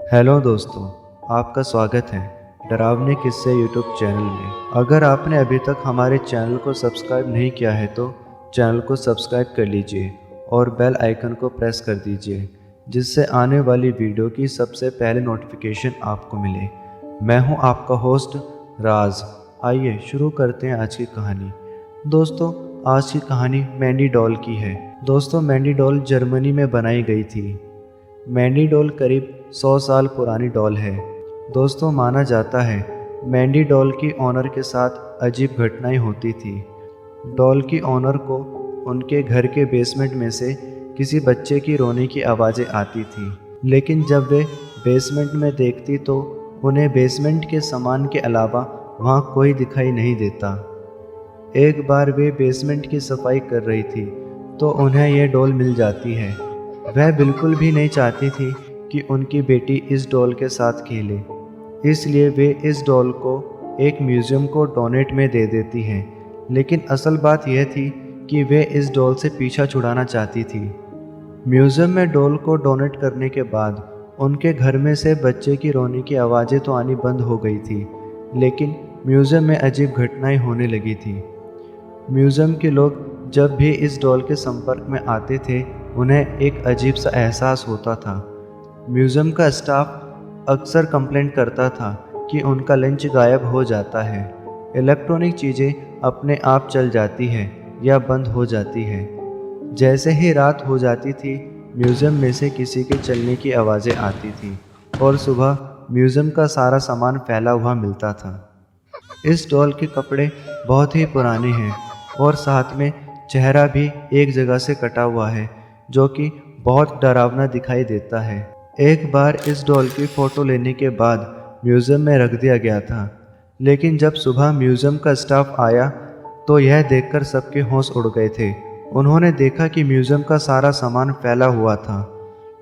Hello दोस्तों, आपका स्वागत है डरावने किस्से यूट्यूब चैनल में। अगर आपने अभी तक हमारे चैनल को सब्सक्राइब नहीं किया है तो चैनल को सब्सक्राइब कर लीजिए और बेल आइकन को प्रेस कर दीजिए, जिससे आने वाली वीडियो की सबसे पहले नोटिफिकेशन आपको मिले। मैं हूं आपका होस्ट राज। आइए शुरू करते हैं आज की कहानी। दोस्तों, आज की कहानी मैंडी डॉल की है। दोस्तों, मैंडी डॉल जर्मनी में बनाई गई थी। मैंडी डॉल करीब 100 साल पुरानी डॉल है। दोस्तों, माना जाता है मैंडी डॉल की ओनर के साथ अजीब घटनाएं होती थी। डॉल की ओनर को उनके घर के बेसमेंट में से किसी बच्चे की रोने की आवाज़ें आती थी, लेकिन जब वे बेसमेंट में देखती तो उन्हें बेसमेंट के सामान के अलावा वहाँ कोई दिखाई नहीं देता। एक बार वे बेसमेंट की सफाई कर रही थी तो उन्हें यह डॉल मिल जाती है। वह बिल्कुल भी नहीं चाहती थी कि उनकी बेटी इस डॉल के साथ खेले, इसलिए वे इस डॉल को एक म्यूज़ियम को डोनेट में दे देती हैं। लेकिन असल बात यह थी कि वे इस डॉल से पीछा छुड़ाना चाहती थी। म्यूज़ियम में डॉल को डोनेट करने के बाद उनके घर में से बच्चे की रोने की आवाज़ें तो आनी बंद हो गई थी, लेकिन म्यूज़ियम में अजीब घटनाएं होने लगी थी। म्यूज़ियम के लोग जब भी इस डॉल के संपर्क में आते थे, उन्हें एक अजीब सा एहसास होता था। म्यूज़ियम का स्टाफ अक्सर कंप्लेंट करता था कि उनका लंच गायब हो जाता है, इलेक्ट्रॉनिक चीज़ें अपने आप चल जाती हैं या बंद हो जाती हैं। जैसे ही रात हो जाती थी, म्यूज़ियम में से किसी के चलने की आवाज़ें आती थी और सुबह म्यूज़ियम का सारा सामान फैला हुआ मिलता था। इस डॉल के कपड़े बहुत ही पुराने हैं और साथ में चेहरा भी एक जगह से कटा हुआ है, जो कि बहुत डरावना दिखाई देता है। एक बार इस डॉल की फ़ोटो लेने के बाद म्यूज़ियम में रख दिया गया था, लेकिन जब सुबह म्यूज़ियम का स्टाफ आया तो यह देखकर सबके होश उड़ गए थे। उन्होंने देखा कि म्यूज़ियम का सारा सामान फैला हुआ था।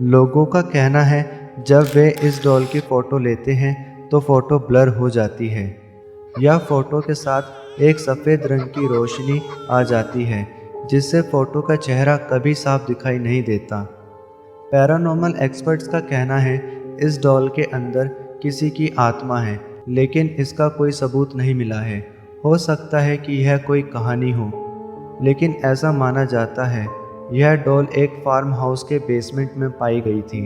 लोगों का कहना है जब वे इस डॉल की फ़ोटो लेते हैं तो फ़ोटो ब्लर हो जाती है या फ़ोटो के साथ एक सफ़ेद रंग की रोशनी आ जाती है, जिससे फ़ोटो का चेहरा कभी साफ दिखाई नहीं देता। पैरानॉर्मल एक्सपर्ट्स का कहना है इस डॉल के अंदर किसी की आत्मा है, लेकिन इसका कोई सबूत नहीं मिला है। हो सकता है कि यह कोई कहानी हो, लेकिन ऐसा माना जाता है यह डॉल एक फार्म हाउस के बेसमेंट में पाई गई थी।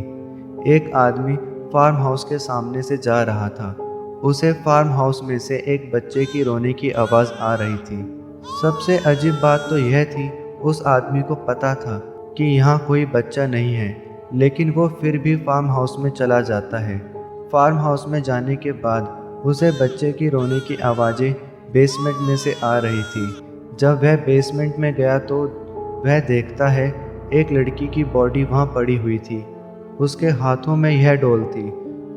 एक आदमी फार्म हाउस के सामने से जा रहा था। उसे फार्म हाउस में से एक बच्चे की रोने की आवाज़ आ रही थी। सबसे अजीब बात तो यह थी, उस आदमी को पता था कि यहाँ कोई बच्चा नहीं है, लेकिन वो फिर भी फार्म हाउस में चला जाता है। फार्म हाउस में जाने के बाद उसे बच्चे की रोने की आवाज़ें बेसमेंट में से आ रही थी। जब वह बेसमेंट में गया तो वह देखता है एक लड़की की बॉडी वहाँ पड़ी हुई थी। उसके हाथों में यह डॉल थी।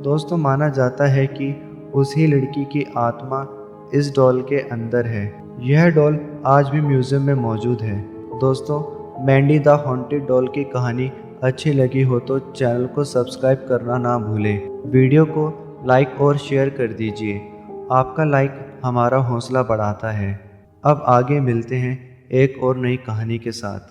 दोस्तों, माना जाता है कि उसी लड़की की आत्मा इस डॉल के अंदर है। यह डॉल आज भी म्यूज़ियम में मौजूद है। दोस्तों, मैंडी द हॉन्टेड डॉल की कहानी अच्छी लगी हो तो चैनल को सब्सक्राइब करना ना भूलें। वीडियो को लाइक और शेयर कर दीजिए। आपका लाइक हमारा हौसला बढ़ाता है। अब आगे मिलते हैं एक और नई कहानी के साथ।